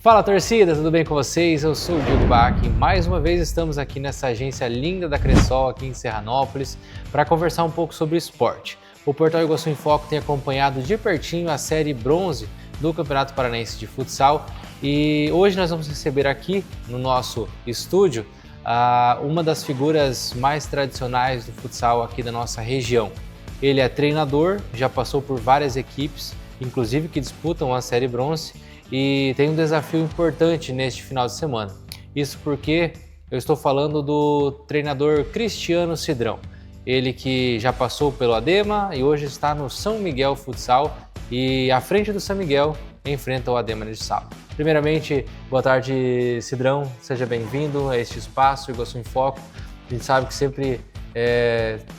Fala torcida, tudo bem com vocês? Eu sou o Diego Bach e mais uma vez estamos aqui nessa agência linda da Cressol, aqui em Serranópolis, para conversar um pouco sobre esporte. O Portal Iguaçu em Foco tem acompanhado de pertinho a série bronze do Campeonato Paranaense de Futsal e hoje nós vamos receber aqui no nosso estúdio uma das figuras mais tradicionais do futsal aqui da nossa região. Ele é treinador, já passou por várias equipes, inclusive que disputam a série bronze, e tem um desafio importante neste final de semana. Isso porque eu estou falando do treinador Cristiano Cidrão. Ele que já passou pelo Adema e hoje está no São Miguel Futsal e à frente do São Miguel enfrenta o Adema neste sábado. Primeiramente, boa tarde, Cidrão. Seja bem-vindo a este espaço, Iguaçu em Foco. A gente sabe que sempre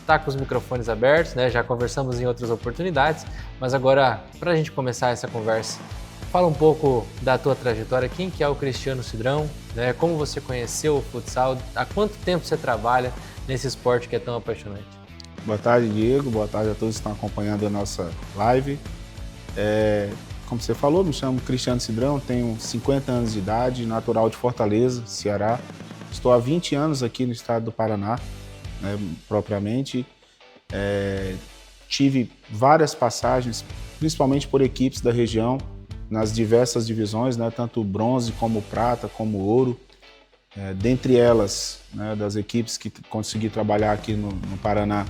está com os microfones abertos, né? Já conversamos em outras oportunidades, mas agora, para a gente começar essa conversa, fala um pouco da tua trajetória, quem que é o Cristiano Cidrão, né? Como você conheceu o futsal, há quanto tempo você trabalha nesse esporte que é tão apaixonante? Boa tarde, Diego, boa tarde a todos que estão acompanhando a nossa live. Como você falou, me chamo Cristiano Cidrão, tenho 50 anos de idade, natural de Fortaleza, Ceará. Estou há 20 anos aqui no estado do Paraná, né, propriamente. Tive várias passagens, principalmente por equipes da região, nas diversas divisões, né, tanto bronze como prata, como ouro. Dentre elas, né, das equipes que consegui trabalhar aqui no Paraná,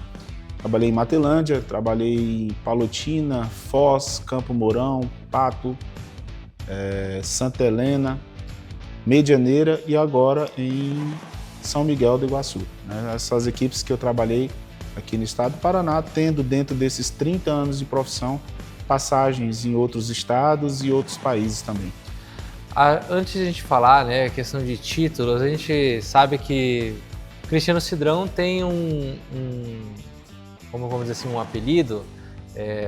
trabalhei em Matelândia, trabalhei em Palotina, Foz, Campo Mourão, Pato, Santa Helena, Medianeira e agora em São Miguel do Iguaçu. Né, essas equipes que eu trabalhei aqui no estado do Paraná, tendo dentro desses 30 anos de profissão, passagens em outros estados e outros países também. Antes de a gente falar, né, questão de títulos, a gente sabe que Cristiano Cidrão tem como vamos dizer assim, um apelido,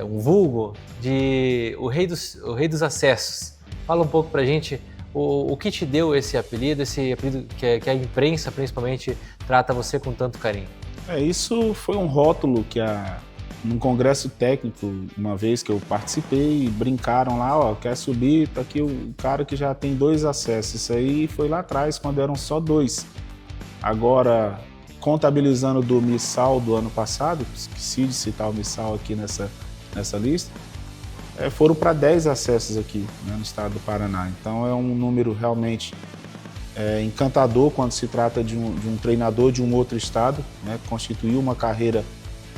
um vulgo de o rei dos acessos. Fala um pouco pra gente o que te deu esse apelido que a imprensa principalmente trata você com tanto carinho. Isso foi um rótulo que num congresso técnico, uma vez que eu participei, brincaram lá, ó, quer subir, tá aqui o cara que já tem 2 acessos. Isso aí foi lá atrás, quando eram só 2. Agora, contabilizando do Missal do ano passado, esqueci de citar o Missal aqui nessa lista, foram para 10 acessos aqui, né, no estado do Paraná. Então é um número realmente encantador quando se trata de um treinador de um outro estado, né, constituir uma carreira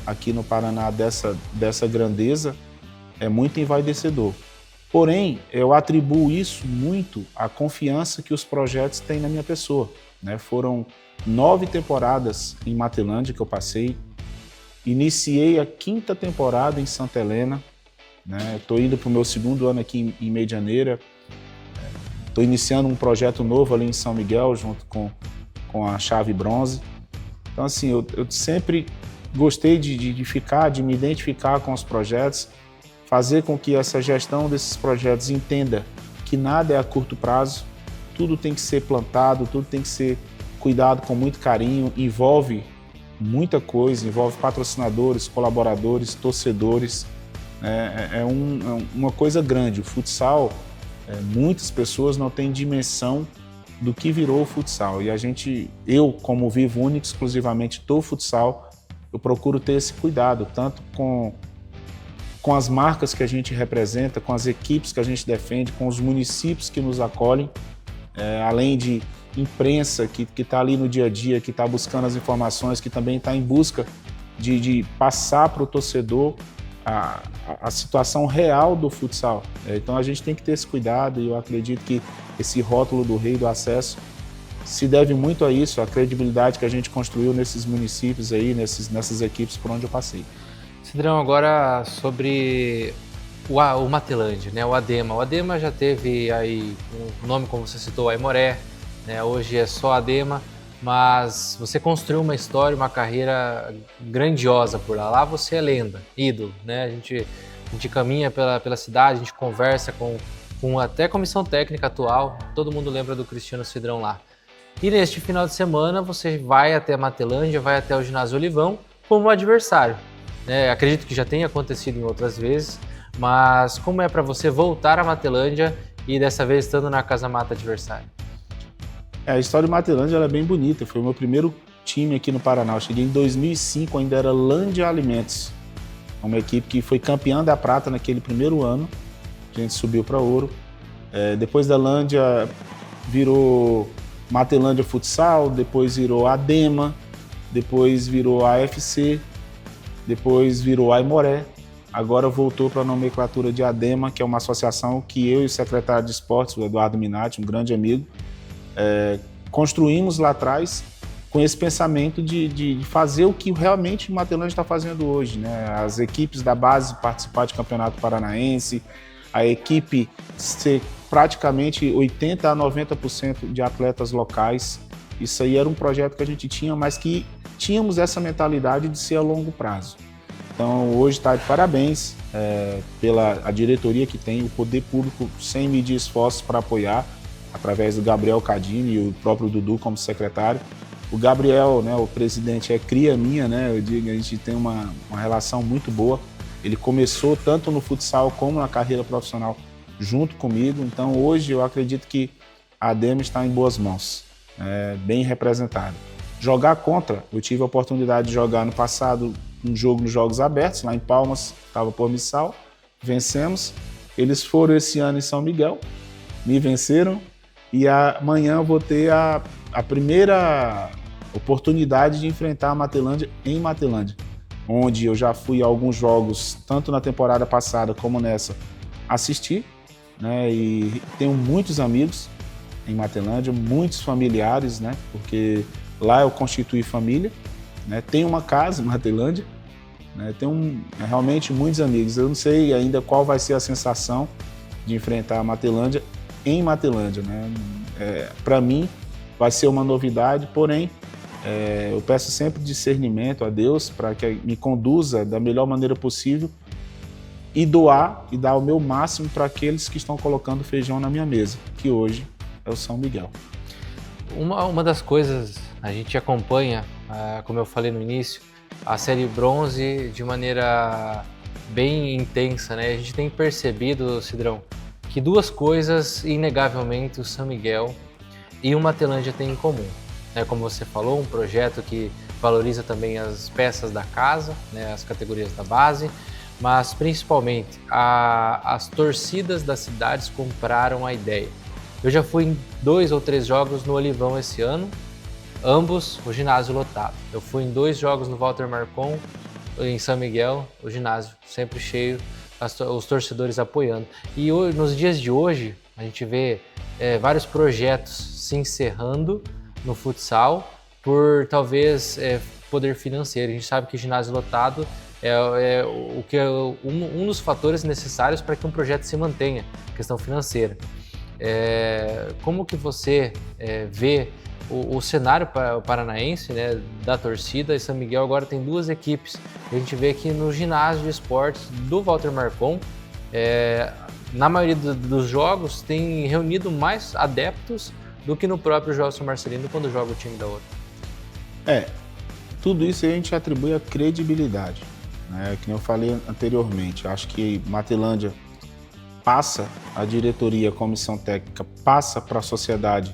aqui no Paraná dessa grandeza é muito envaidecedor. Porém, eu atribuo isso muito à confiança que os projetos têm na minha pessoa. Né? Foram 9 temporadas em Matelândia que eu passei. Iniciei a 5ª temporada em Santa Helena. Estou indo para o meu 2º ano aqui em Medianeira. Estou iniciando um projeto novo ali em São Miguel, junto com a Chave Bronze. Então, assim, eu sempre gostei de me identificar com os projetos, fazer com que essa gestão desses projetos entenda que nada é a curto prazo, tudo tem que ser plantado, tudo tem que ser cuidado com muito carinho, envolve muita coisa, envolve patrocinadores, colaboradores, torcedores, uma coisa grande. O futsal, muitas pessoas não têm dimensão do que virou o futsal e eu como vivo único exclusivamente do futsal, eu procuro ter esse cuidado, tanto com as marcas que a gente representa, com as equipes que a gente defende, com os municípios que nos acolhem, além de imprensa que está ali no dia a dia, que está buscando as informações, que também está em busca de passar para o torcedor a situação real do futsal. Então a gente tem que ter esse cuidado e eu acredito que esse rótulo do rei do acesso se deve muito a isso, a credibilidade que a gente construiu nesses municípios aí, nessas equipes por onde eu passei. Cidrão, agora sobre o Matelândia, né, o Adema. O Adema já teve aí um nome, como você citou, Aimoré, né, hoje é só Adema, mas você construiu uma história, uma carreira grandiosa por lá. Lá você é lenda, ídolo, né? A gente caminha pela cidade, a gente conversa com até a comissão técnica atual, todo mundo lembra do Cristiano Cidrão lá. E neste final de semana você vai até a Matelândia, vai até o Ginásio Olivão como adversário. Acredito que já tenha acontecido em outras vezes, mas como é para você voltar a Matelândia e dessa vez estando na casa-mata adversária? A história de Matelândia ela é bem bonita, foi o meu primeiro time aqui no Paraná. Eu cheguei em 2005, ainda era Lândia Alimentos, uma equipe que foi campeã da prata naquele primeiro ano, a gente subiu para ouro. Depois da Lândia virou Matelândia Futsal, depois virou Adema, depois virou AFC, depois virou Aimoré, agora voltou para a nomenclatura de Adema, que é uma associação que eu e o secretário de esportes, o Eduardo Minatti, um grande amigo, construímos lá atrás com esse pensamento de fazer o que realmente o Matelândia está fazendo hoje, né? As equipes da base participar de campeonato paranaense, a equipe ser praticamente 80% a 90% de atletas locais. Isso aí era um projeto que a gente tinha, mas que tínhamos essa mentalidade de ser a longo prazo. Então hoje está de parabéns pela a diretoria que tem, o poder público sem medir esforços para apoiar, através do Gabriel Cadini e o próprio Dudu como secretário. O Gabriel, né, o presidente, é cria minha, né? Eu digo, a gente tem uma relação muito boa. Ele começou tanto no futsal como na carreira profissional junto comigo. Então hoje eu acredito que a Adema está em boas mãos, bem representada. Jogar contra, eu tive a oportunidade de jogar no passado um jogo nos Jogos Abertos, lá em Palmas, estava por Missal, vencemos. Eles foram esse ano em São Miguel, me venceram, e amanhã eu vou ter a primeira oportunidade de enfrentar a Matelândia em Matelândia, onde eu já fui a alguns jogos, tanto na temporada passada como nessa, assistir, né? E tenho muitos amigos em Matelândia, muitos familiares, né? Porque lá eu constituí família, né? Tenho uma casa em Matelândia, né? Tenho realmente muitos amigos. Eu não sei ainda qual vai ser a sensação de enfrentar a Matelândia em Matelândia, né? Para mim vai ser uma novidade, porém eu peço sempre discernimento a Deus para que me conduza da melhor maneira possível e doar e dar o meu máximo para aqueles que estão colocando feijão na minha mesa, que hoje é o São Miguel. Uma das coisas, a gente acompanha, como eu falei no início, a série bronze de maneira bem intensa, né? A gente tem percebido, Cidrão, que duas coisas, inegavelmente, o São Miguel e o Matelândia têm em comum. Como você falou, um projeto que valoriza também as peças da casa, né, as categorias da base, mas principalmente as torcidas das cidades compraram a ideia. Eu já fui em 2 ou 3 jogos no Olivão esse ano, ambos o ginásio lotado. Eu fui em 2 jogos no Walter Marcon, em São Miguel, o ginásio sempre cheio, os torcedores apoiando. E nos dias de hoje, a gente vê vários projetos se encerrando no futsal por talvez poder financeiro. A gente sabe que ginásio lotado é um dos fatores necessários para que um projeto se mantenha, questão financeira. Como que você vê o cenário paranaense, né, da torcida? E São Miguel agora tem 2 equipes. A gente vê que no ginásio de esportes do Walter Marcon, na maioria dos jogos, tem reunido mais adeptos do que no próprio Gelson Marcelino quando joga o time da outra. Tudo isso a gente atribui a credibilidade, né? Que eu falei anteriormente, acho que Matelândia passa, a diretoria, a comissão técnica, passa para a sociedade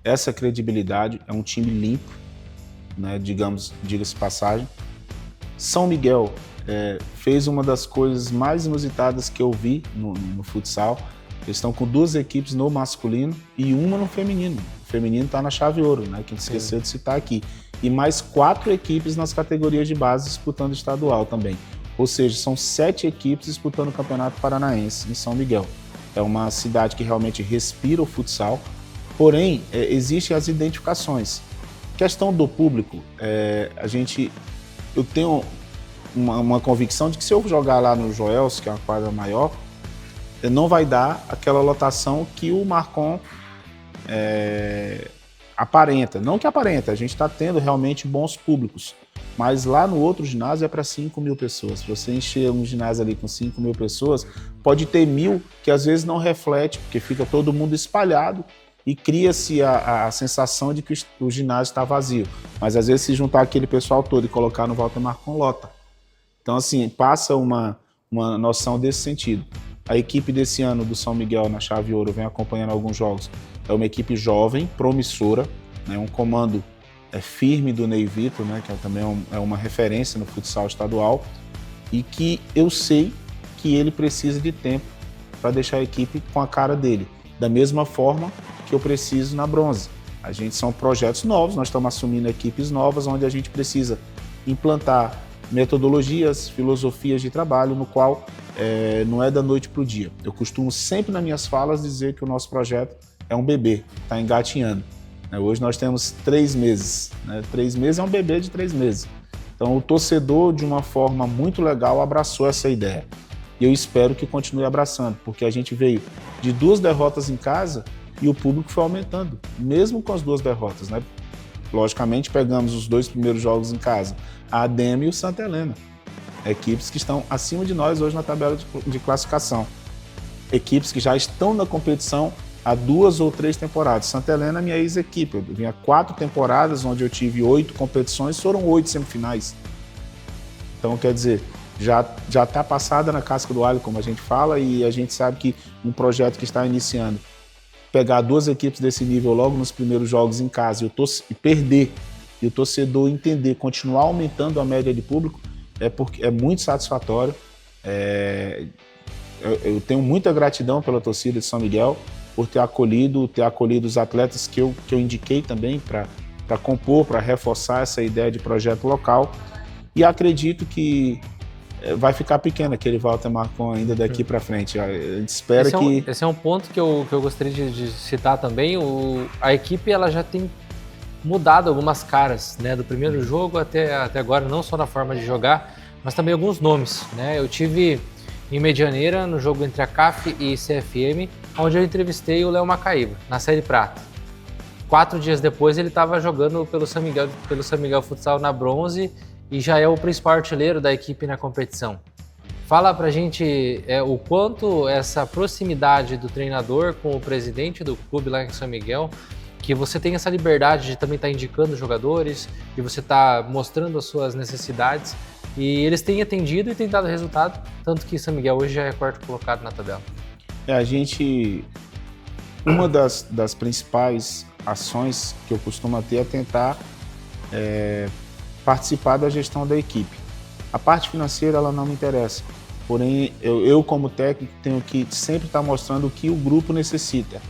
essa credibilidade, é um time limpo, né? Diga-se passagem. São Miguel fez uma das coisas mais inusitadas que eu vi no futsal. Eles estão com 2 equipes no masculino e uma no feminino. O feminino está na chave ouro, né? Que a gente esqueceu de citar aqui. E mais 4 equipes nas categorias de base disputando estadual também. Ou seja, são 7 equipes disputando o Campeonato Paranaense em São Miguel. É uma cidade que realmente respira o futsal, porém, existem as identificações. Questão do público, eu tenho uma convicção de que se eu jogar lá no Joels, que é uma quadra maior, não vai dar aquela lotação que o Marcon aparenta. Não que aparenta, a gente está tendo realmente bons públicos, mas lá no outro ginásio é para 5.000 pessoas. Se você encher um ginásio ali com 5.000 pessoas, pode ter 1.000 que às vezes não reflete, porque fica todo mundo espalhado e cria-se a sensação de que o ginásio está vazio. Mas às vezes se juntar aquele pessoal todo e colocar no Walter Marcon, lota. Então assim, passa uma noção desse sentido. A equipe desse ano do São Miguel na Chave Ouro, vem acompanhando alguns jogos, é uma equipe jovem, promissora, né, um comando firme do Ney Vitor, né, que também é uma referência no futsal estadual, e que eu sei que ele precisa de tempo para deixar a equipe com a cara dele, da mesma forma que eu preciso na bronze. São projetos novos, nós estamos assumindo equipes novas, onde a gente precisa implantar metodologias, filosofias de trabalho, no qual não é da noite para o dia. Eu costumo sempre nas minhas falas dizer que o nosso projeto é um bebê, está engatinhando. Hoje nós temos 3 meses, 3 meses é um bebê de 3 meses. Então o torcedor, de uma forma muito legal, abraçou essa ideia. E eu espero que continue abraçando, porque a gente veio de 2 derrotas em casa e o público foi aumentando, mesmo com as 2 derrotas, né? Logicamente, pegamos os 2 primeiros jogos em casa, a ADEM e o Santa Helena, equipes que estão acima de nós hoje na tabela de classificação, equipes que já estão na competição há 2 ou 3 temporadas. Santa Helena é minha ex-equipe, eu vinha 4 temporadas, onde eu tive 8 competições, foram 8 semifinais. Então, quer dizer, já está passada na casca do alho, como a gente fala, e a gente sabe que um projeto que está iniciando, pegar 2 equipes desse nível logo nos primeiros jogos em casa e perder, e o torcedor entender, continuar aumentando a média de público, porque é muito satisfatório. Eu tenho muita gratidão pela torcida de São Miguel, por ter acolhido os atletas que eu indiquei também para compor, para reforçar essa ideia de projeto local. E acredito que vai ficar pequeno aquele Walter Marcon ainda daqui para frente. A gente espera que... Esse é um ponto que eu gostaria de citar também. A equipe ela já tem mudado algumas caras, né, do primeiro jogo até agora, não só na forma de jogar, mas também alguns nomes, né? Eu tive em Medianeira, no jogo entre a CAF e CFM, onde eu entrevistei o Léo Macaíba, na Série Prata. 4 dias depois ele estava jogando pelo São Miguel Futsal na bronze e já é o principal artilheiro da equipe na competição. Fala pra gente o quanto essa proximidade do treinador com o presidente do clube lá em São Miguel, que você tem essa liberdade de também estar indicando jogadores, de você estar mostrando as suas necessidades, e eles têm atendido e têm dado resultado, tanto que São Miguel hoje já é 4º colocado na tabela. Uma das principais ações que eu costumo ter é tentar participar da gestão da equipe. A parte financeira ela não me interessa, porém eu como técnico tenho que sempre estar mostrando o que o grupo necessita.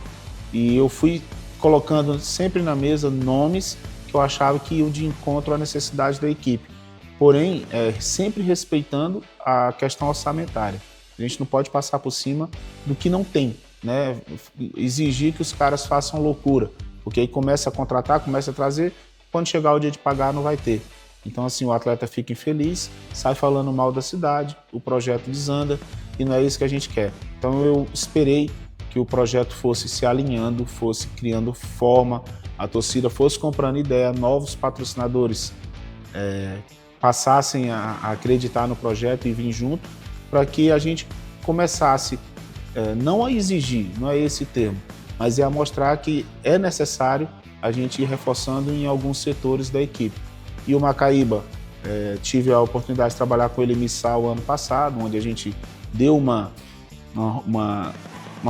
E eu fui colocando sempre na mesa nomes que eu achava que iam de encontro à necessidade da equipe, porém sempre respeitando a questão orçamentária. A gente não pode passar por cima do que não tem, né? Exigir que os caras façam loucura, porque aí começa a contratar, começa a trazer, quando chegar o dia de pagar não vai ter. Então assim, o atleta fica infeliz, sai falando mal da cidade, o projeto desanda e não é isso que a gente quer. Então eu esperei que o projeto fosse se alinhando, fosse criando forma, a torcida fosse comprando ideia, novos patrocinadores passassem a acreditar no projeto e vir junto, para que a gente começasse, não a exigir, não é esse termo, mas a mostrar que é necessário a gente ir reforçando em alguns setores da equipe. E o Macaíba, tive a oportunidade de trabalhar com ele em Missal ano passado, onde a gente deu uma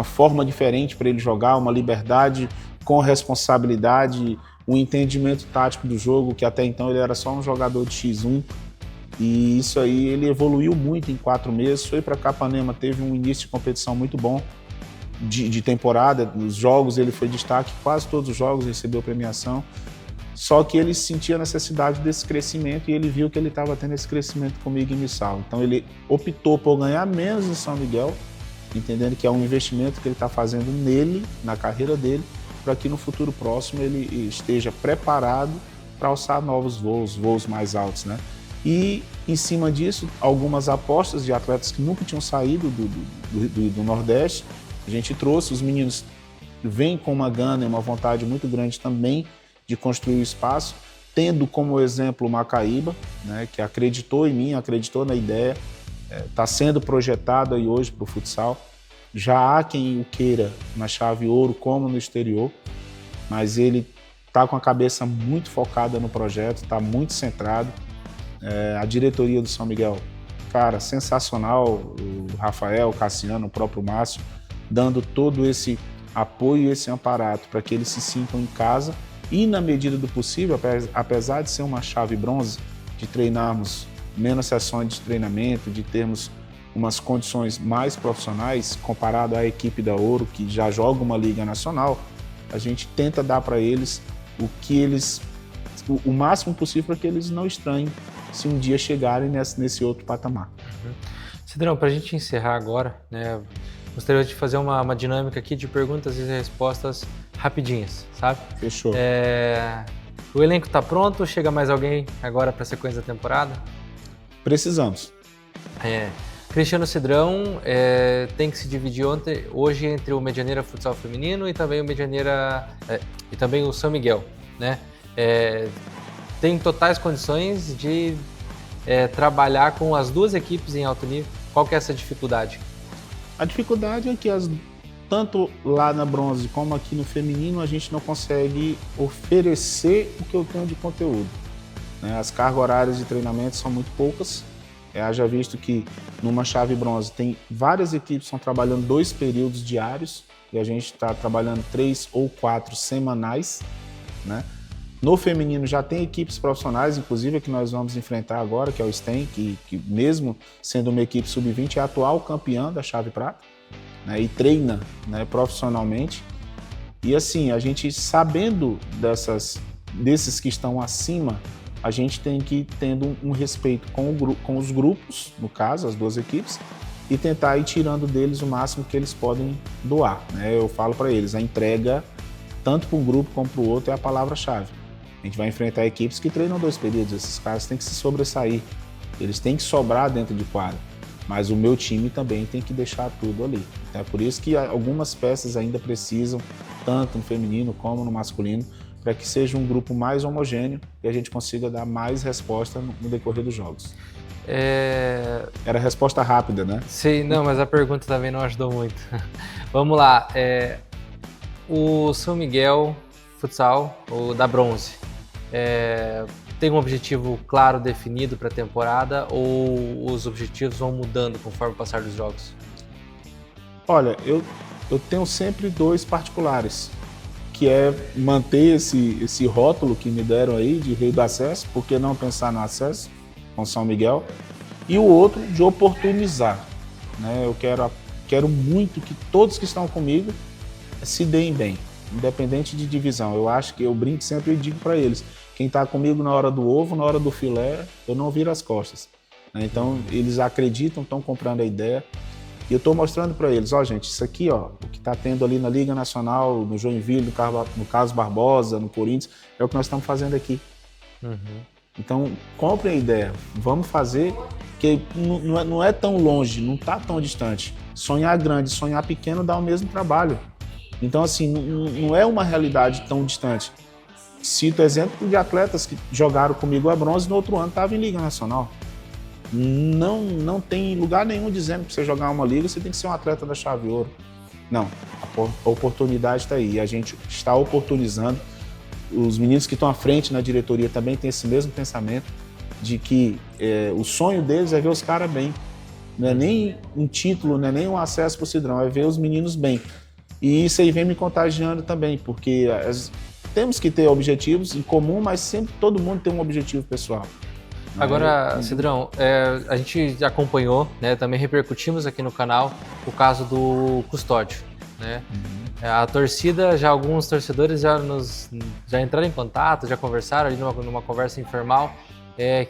forma diferente para ele jogar, uma liberdade com responsabilidade, um entendimento tático do jogo, que até então ele era só um jogador de X1. E isso aí ele evoluiu muito em 4 meses, foi para Capanema, teve um início de competição muito bom de temporada, nos jogos ele foi destaque, quase todos os jogos recebeu premiação, só que ele sentia a necessidade desse crescimento e ele viu que ele estava tendo esse crescimento comigo em Missal. Então ele optou por ganhar menos em São Miguel, entendendo que é um investimento que ele está fazendo nele, na carreira dele, para que no futuro próximo ele esteja preparado para alçar novos voos mais altos, né? E, em cima disso, algumas apostas de atletas que nunca tinham saído do Nordeste, a gente trouxe. Os meninos vêm com uma gana e uma vontade muito grande também de construir o espaço, tendo como exemplo o Macaíba, né, que acreditou em mim, acreditou na ideia, está sendo projetado aí hoje para o futsal. Já há quem o queira na Chave Ouro como no exterior, mas ele está com a cabeça muito focada no projeto, está muito centrado. A diretoria do São Miguel cara, sensacional, o Rafael, o Cassiano, o próprio Márcio, dando todo esse apoio e esse amparato para que eles se sintam em casa e, na medida do possível, apesar de ser uma chave bronze, de treinarmos menos sessões de treinamento, de termos umas condições mais profissionais comparado à equipe da Ouro, que já joga uma liga nacional, a gente tenta dar para eles o máximo possível para que eles não estranhem se um dia chegarem nesse outro patamar. Cidrão, para a gente encerrar agora, né, gostaria de fazer uma dinâmica aqui de perguntas e respostas rapidinhas, sabe? Fechou. O elenco está pronto? Chega mais alguém agora para a sequência da temporada? Precisamos. Cristiano Cidrão tem que se dividir hoje entre o Medianeira Futsal Feminino e também o Medianeira e também o São Miguel, né? Tem totais condições de trabalhar com as duas equipes em alto nível. Qual que é essa dificuldade? A dificuldade é que tanto lá na bronze como aqui no feminino a gente não consegue oferecer o que eu tenho de conteúdo, né? As cargas horárias de treinamento são muito poucas. Haja visto que numa chave bronze tem várias equipes que estão trabalhando 2 períodos diários e a gente está trabalhando 3 ou 4 semanais, né? No feminino já tem equipes profissionais, inclusive a que nós vamos enfrentar agora, que é o STEM, que mesmo sendo uma equipe sub-20 é a atual campeã da chave prata, né? E treina, né, profissionalmente. E assim, a gente sabendo desses que estão acima, a gente tem que ir tendo um respeito com os grupos, no caso, as duas equipes, e tentar ir tirando deles o máximo que eles podem doar, né? Eu falo para eles, a entrega, tanto para um grupo como para o outro, é a palavra-chave. A gente vai enfrentar equipes que treinam 2 períodos, esses caras têm que se sobressair, eles têm que sobrar dentro de quadra, mas o meu time também tem que deixar tudo ali. É por isso que algumas peças ainda precisam, tanto no feminino como no masculino, para que seja um grupo mais homogêneo e a gente consiga dar mais resposta no decorrer dos jogos. Era resposta rápida, né? Sim, não, mas a pergunta também não ajudou muito. Vamos lá. O São Miguel Futsal, o da bronze, tem um objetivo claro definido para a temporada ou os objetivos vão mudando conforme o passar dos jogos? Olha, eu tenho sempre 2 particulares, que é manter esse rótulo que me deram aí de rei do acesso, por que não pensar no acesso com São Miguel, e o outro de oportunizar, né? Eu quero muito que todos que estão comigo se deem bem, independente de divisão. Eu acho que eu brinco sempre e digo para eles, quem está comigo na hora do ovo, na hora do filé, eu não viro as costas, né? Então eles acreditam, estão comprando a ideia. E eu estou mostrando para eles, gente, isso aqui, o que está tendo ali na Liga Nacional, no Joinville, no Carlos Barbosa, no Corinthians, é o que nós estamos fazendo aqui. Uhum. Então, comprem a ideia, vamos fazer, que não é tão longe, não está tão distante. Sonhar grande, sonhar pequeno dá o mesmo trabalho. Então, assim, não é uma realidade tão distante. Cito exemplo de atletas que jogaram comigo a bronze e no outro ano estavam em Liga Nacional. Não tem lugar nenhum dizendo que para você jogar uma liga você tem que ser um atleta da chave ouro. Não, a oportunidade está aí. A gente está oportunizando. Os meninos que estão à frente na diretoria também têm esse mesmo pensamento de que o sonho deles é ver os caras bem. Não é nem um título, não é nem um acesso para o Cidrão, é ver os meninos bem. E isso aí vem me contagiando também, porque temos que ter objetivos em comum, mas sempre todo mundo tem um objetivo pessoal. Agora, Cidrão, a gente acompanhou, né, também repercutimos aqui no canal o caso do Custódio, né? A torcida, alguns torcedores já entraram em contato, já conversaram ali numa conversa informal,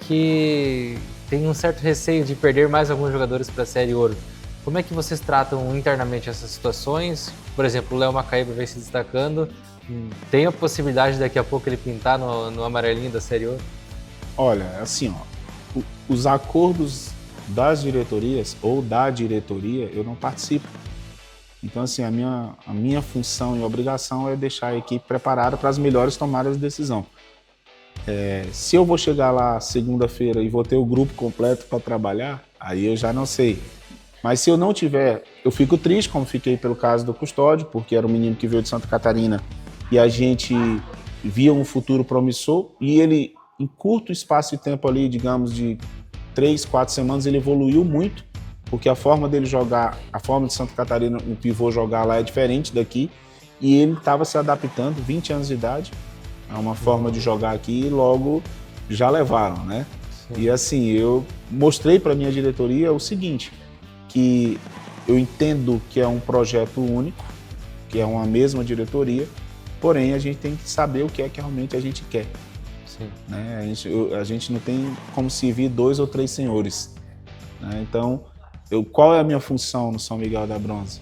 que tem um certo receio de perder mais alguns jogadores para a Série Ouro. Como é que vocês tratam internamente essas situações? Por exemplo, o Léo Macaíba vem se destacando, tem a possibilidade daqui a pouco ele pintar no amarelinho da Série Ouro? Olha, assim, os acordos das diretorias ou da diretoria, eu não participo. Então, assim, a minha função e obrigação é deixar a equipe preparada para as melhores tomadas de decisão. Se eu vou chegar lá segunda-feira e vou ter o grupo completo para trabalhar, aí eu já não sei. Mas se eu não tiver, eu fico triste, como fiquei pelo caso do Custódio, porque era um menino que veio de Santa Catarina e a gente via um futuro promissor e ele, em curto espaço de tempo ali, digamos, de 3, 4 semanas ele evoluiu muito, porque a forma dele jogar, a forma de Santa Catarina, o pivô jogar lá é diferente daqui, e ele estava se adaptando, 20 anos de idade, a uma forma de jogar aqui, e logo já levaram, né? Sim. E assim, eu mostrei para minha diretoria o seguinte, que eu entendo que é um projeto único, que é uma mesma diretoria, porém a gente tem que saber o que é que realmente a gente quer. Sim. Né? A gente não tem como servir 2 ou 3 senhores. Né? Então, qual é a minha função no São Miguel da Bronze?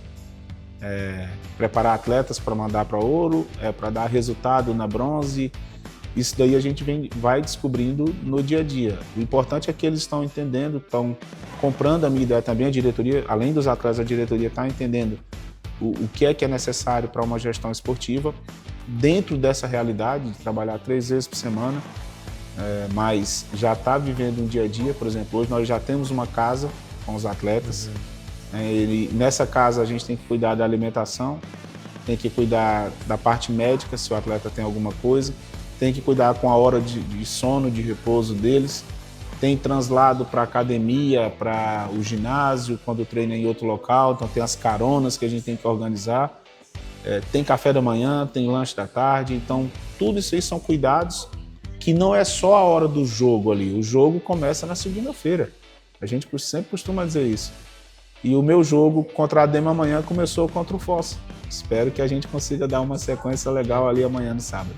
Preparar atletas para mandar para ouro, para dar resultado na bronze. Isso daí a gente vai descobrindo no dia a dia. O importante é que eles estão entendendo, estão comprando a minha ideia também, a diretoria, além dos atletas, a diretoria está entendendo o que é necessário para uma gestão esportiva, dentro dessa realidade de trabalhar 3 vezes por semana, mas já está vivendo um dia a dia. Por exemplo, hoje nós já temos uma casa com os atletas. Nessa casa a gente tem que cuidar da alimentação, tem que cuidar da parte médica, se o atleta tem alguma coisa, tem que cuidar com a hora de sono, de repouso deles, tem translado para a academia, para o ginásio, quando treina em outro local, então tem as caronas que a gente tem que organizar, tem café da manhã, tem lanche da tarde, então tudo isso aí são cuidados que não é só a hora do jogo ali, o jogo começa na segunda-feira, a gente sempre costuma dizer isso. E o meu jogo contra a ADEMA amanhã começou contra o Foz. Espero que a gente consiga dar uma sequência legal ali amanhã no sábado.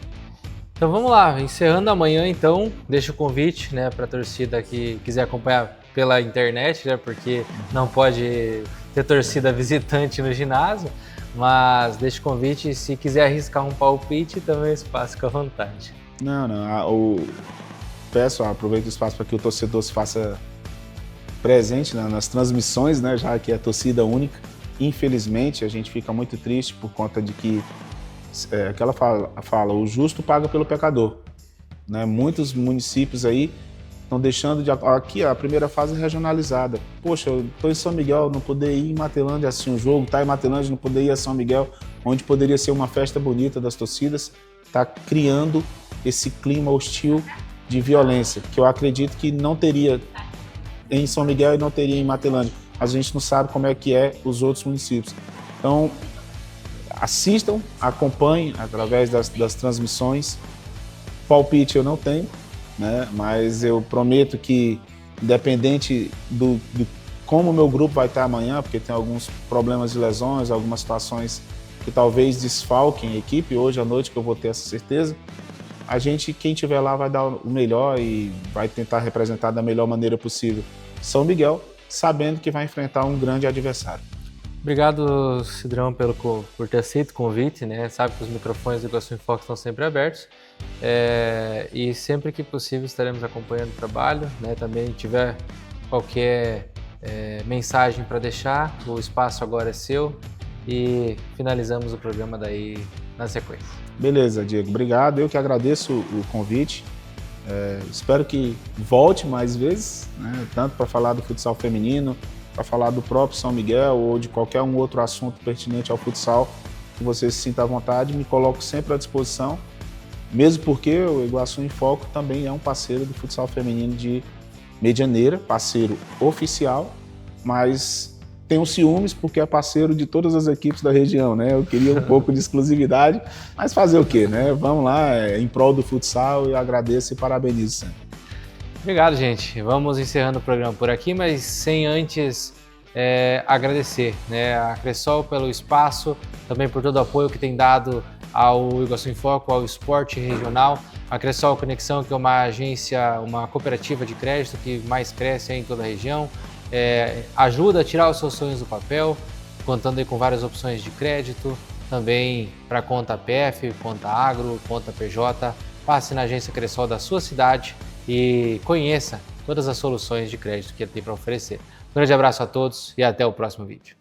Então vamos lá, encerrando amanhã então, deixa o convite, né, para a torcida que quiser acompanhar pela internet, né, porque não pode ter torcida visitante no ginásio, mas deixa o convite e se quiser arriscar um palpite também o espaço fica à vontade. Peço, aproveito o espaço para que o torcedor se faça presente, né, nas transmissões, né, já que é torcida única. Infelizmente a gente fica muito triste por conta de que aquela fala, o justo paga pelo pecador, né? Muitos municípios aí estão deixando aqui a primeira fase regionalizada. Poxa, eu estou em São Miguel, não poder ir em Matelândia assistir um jogo, tá em Matelândia, não poder ir a São Miguel, onde poderia ser uma festa bonita das torcidas, está criando esse clima hostil de violência, que eu acredito que não teria em São Miguel e não teria em Matelândia. A gente não sabe como é que é os outros municípios. Então, assistam, acompanhem através das transmissões. Palpite eu não tenho, né? Mas eu prometo que, independente do como o meu grupo vai estar amanhã, porque tem alguns problemas de lesões, algumas situações que talvez desfalquem a equipe, hoje à noite que eu vou ter essa certeza, quem estiver lá vai dar o melhor e vai tentar representar da melhor maneira possível São Miguel, sabendo que vai enfrentar um grande adversário. Obrigado, Cidrão, por ter aceito o convite, né? Sabe que os microfones do Iguaçu em Foco estão sempre abertos e sempre que possível estaremos acompanhando o trabalho, né? Também tiver qualquer mensagem para deixar, o espaço agora é seu e finalizamos o programa daí na sequência. Beleza, Diego, obrigado, eu que agradeço o convite, espero que volte mais vezes, né? Tanto para falar do futsal feminino, para falar do próprio São Miguel ou de qualquer um outro assunto pertinente ao futsal, que você se sinta à vontade, me coloco sempre à disposição, mesmo porque o Iguaçu em Foco também é um parceiro do futsal feminino de Medianeira, parceiro oficial, mas tenho ciúmes porque é parceiro de todas as equipes da região, né? Eu queria um pouco de exclusividade, mas fazer o quê, né? Vamos lá, em prol do futsal, eu agradeço e parabenizo sempre. Obrigado, gente. Vamos encerrando o programa por aqui, mas sem antes agradecer, né, a Cressol pelo espaço, também por todo o apoio que tem dado ao Iguaçu em Foco, ao esporte regional. A Cressol Conexão, que é uma agência, uma cooperativa de crédito que mais cresce aí em toda a região, ajuda a tirar os seus sonhos do papel, contando aí com várias opções de crédito, também para conta PF, conta Agro, conta PJ. Passe na agência Cressol da sua cidade e conheça todas as soluções de crédito que ele tem para oferecer. Um grande abraço a todos e até o próximo vídeo.